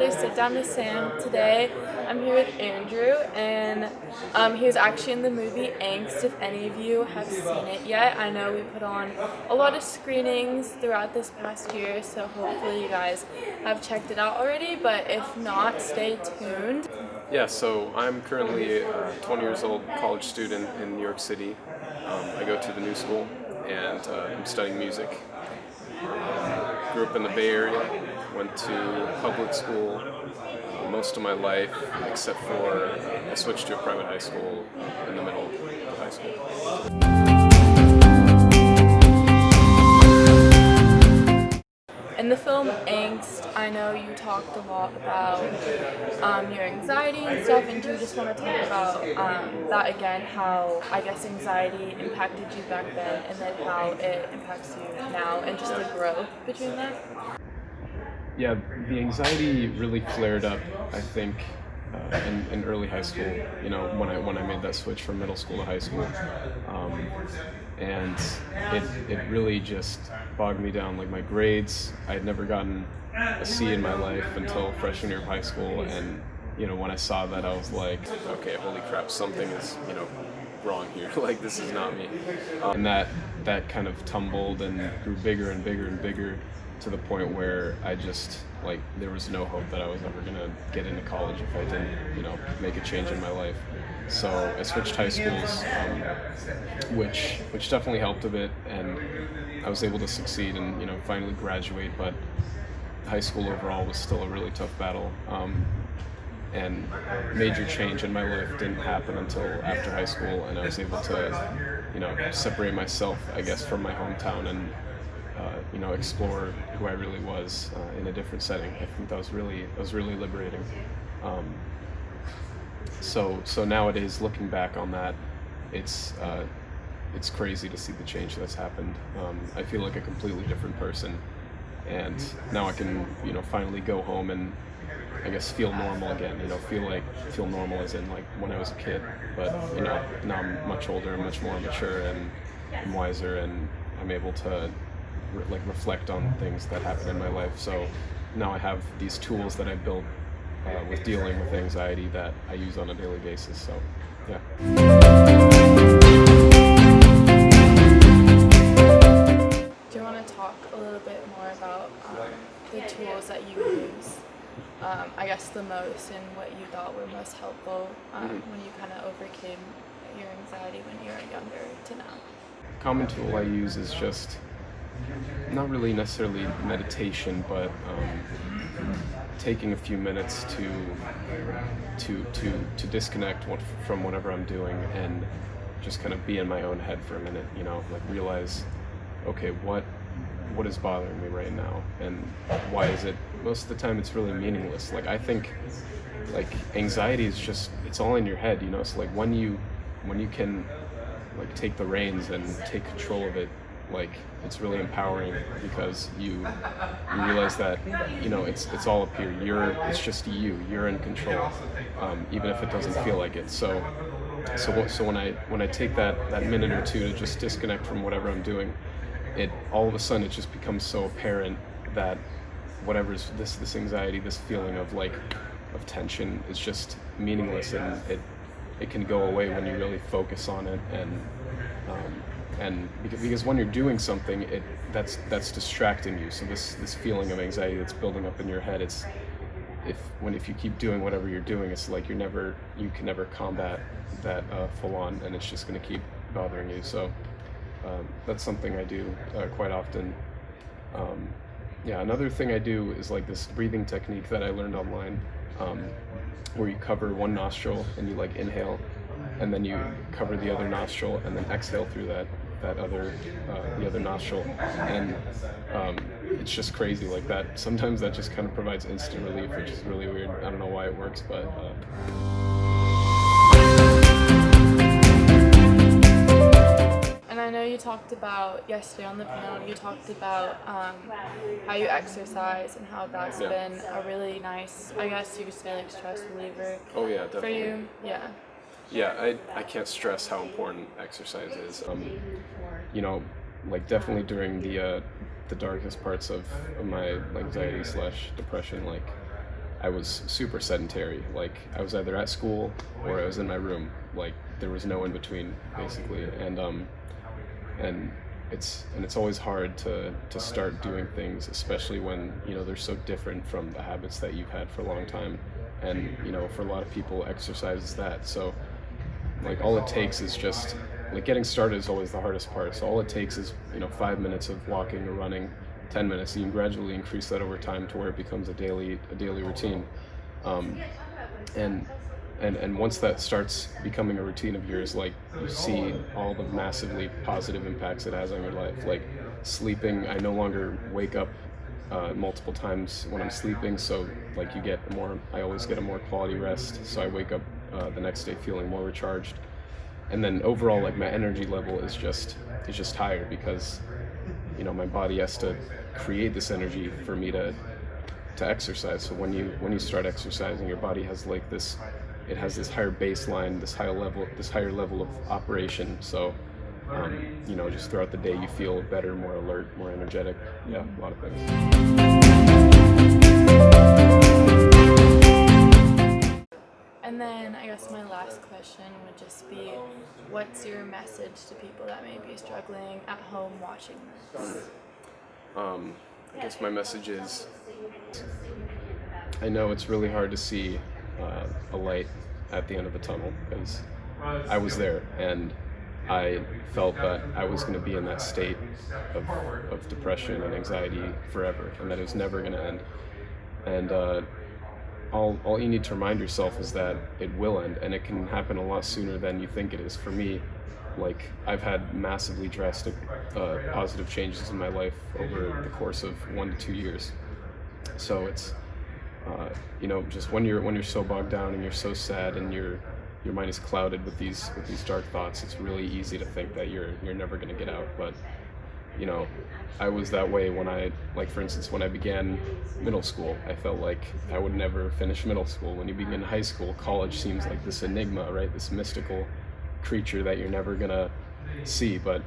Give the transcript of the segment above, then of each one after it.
another Sit Down with Sam. Today I'm here with Andrew, and he was actually in the movie Angst, if any of you have seen it yet. I know we put on a lot of screenings throughout this past year, so hopefully you guys have checked it out already, but if not, stay tuned. Yeah, so I'm currently a 20 years old college student in New York City. I go to the New School and I'm studying music. Grew up in the Bay Area, went to public school most of my life, except for I switched to a private high school in the middle of high school. In the film Angst, I know you talked a lot about your anxiety and stuff, and do you just want to talk about that again, how I guess anxiety impacted you back then and then how it impacts you now and just the growth between that? Yeah, the anxiety really flared up, I think, in early high school, you know, when I made that switch from middle school to high school. And it really just bogged me down. Like my grades, I had never gotten a C in my life until freshman year of high school, and you know, when I saw that, I was like, okay, holy crap, something is, you know, wrong here. Like this is not me. And that kind of tumbled and grew bigger and bigger and bigger to the point where I just, like, there was no hope that I was ever gonna get into college if I didn't, you know, make a change in my life. So I switched high schools, which definitely helped a bit, and I was able to succeed and, you know, finally graduate. But high school overall was still a really tough battle, and major change in my life didn't happen until after high school, and I was able to, you know, separate myself, I guess, from my hometown and you know, explore who I really was in a different setting. I think that was really liberating. So nowadays, looking back on that, it's crazy to see the change that's happened. I feel like a completely different person, and now I can, you know, finally go home and I guess feel normal again. You know, feel normal as in like when I was a kid. But you know, now I'm much older, much more mature, and I'm wiser, and I'm able to reflect on things that happened in my life. So now I have these tools that I built with dealing with anxiety that I use on a daily basis. So yeah. Do you want to talk a little bit more about the tools that you use, I guess the most, and what you thought were most helpful when you kind of overcame your anxiety when you were younger to now? A common tool I use is just not really necessarily meditation, but taking a few minutes to disconnect from whatever I'm doing and just kind of be in my own head for a minute. You know, like realize, okay, what is bothering me right now, and why is it? Most of the time, it's really meaningless. Like I think, like anxiety is just, it's all in your head. You know, so like when you can like take the reins and take control of it, like it's really empowering, because you realize that, you know, it's all up here. It's just you're in control, even if it doesn't feel like it. So when I take that minute or two to just disconnect from whatever I'm doing, it all of a sudden it just becomes so apparent that whatever's this anxiety, this feeling of tension is just meaningless, and it can go away when you really focus on it. And because when you're doing something, that's distracting you. So this feeling of anxiety that's building up in your head, if you keep doing whatever you're doing, it's like you can never combat that full on, and it's just going to keep bothering you. So that's something I do quite often. Yeah, another thing I do is like this breathing technique that I learned online, where you cover one nostril and you like inhale, and then you cover the other nostril and then exhale through the other nostril, and it's just crazy like that. Sometimes that just kind of provides instant relief, which is really weird. I don't know why it works, but And I know you talked about yesterday on the panel, you talked about how you exercise and how that's been a really nice, I guess you could say, like stress reliever. Oh yeah, definitely. For you. Yeah. Yeah, I can't stress how important exercise is. You know, like definitely during the darkest parts of my anxiety / depression, like I was super sedentary. Like I was either at school or I was in my room. Like there was no in between, basically. And it's always hard to start doing things, especially when they're so different from the habits that you've had for a long time. And for a lot of people, exercise is that. So like all it takes is just like getting started is always the hardest part. So all it takes is 5 minutes of walking or running, 10 minutes. You can gradually increase that over time to where it becomes a daily routine. And once that starts becoming a routine of yours, like you see all the massively positive impacts it has on your life. Like sleeping, I no longer wake up multiple times when I'm sleeping, so like I always get a more quality rest, so I wake up the next day feeling more recharged. And then overall, like my energy level is just higher because my body has to create this energy for me to exercise. So when you start exercising, your body has like this higher baseline, this higher level of operation. So just throughout the day you feel better, more alert, more energetic. Yeah, a lot of things. And then I guess my last question would just be, what's your message to people that may be struggling at home watching this? I guess my message is, I know it's really hard to see a light at the end of the tunnel, because I was there and I felt that I was going to be in that state of depression and anxiety forever, and that it was never going to end. And all you need to remind yourself is that it will end, and it can happen a lot sooner than you think it is. For me, like I've had massively drastic positive changes in my life over the course of 1 to 2 years. So it's just when you're so bogged down and you're so sad and your mind is clouded with these dark thoughts, it's really easy to think that you're never going to get out. But I was that way when for instance, when I began middle school, I felt like I would never finish middle school. When you begin high school, college seems like this enigma, right? This mystical creature that you're never gonna see. But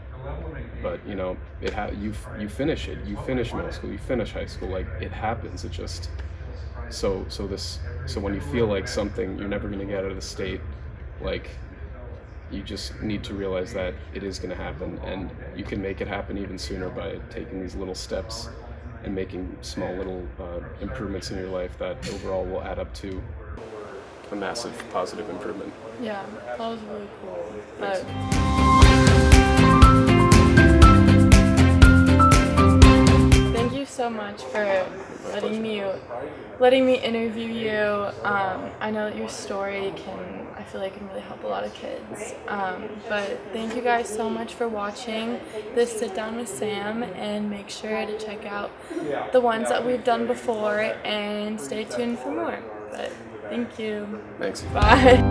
you finish it. You finish middle school. You finish high school. Like it happens. It just so when you feel like something you're never gonna get out of the state, like you just need to realize that it is going to happen, and you can make it happen even sooner by taking these little steps and making small little improvements in your life that overall will add up to a massive positive improvement. Yeah, that was really cool. But thank you so much for letting me interview you. I know that your story I feel like can really help a lot of kids. But thank you guys so much for watching this Sit Down with Sam, and make sure to check out the ones that we've done before and stay tuned for more. But thank you. Thanks. Bye.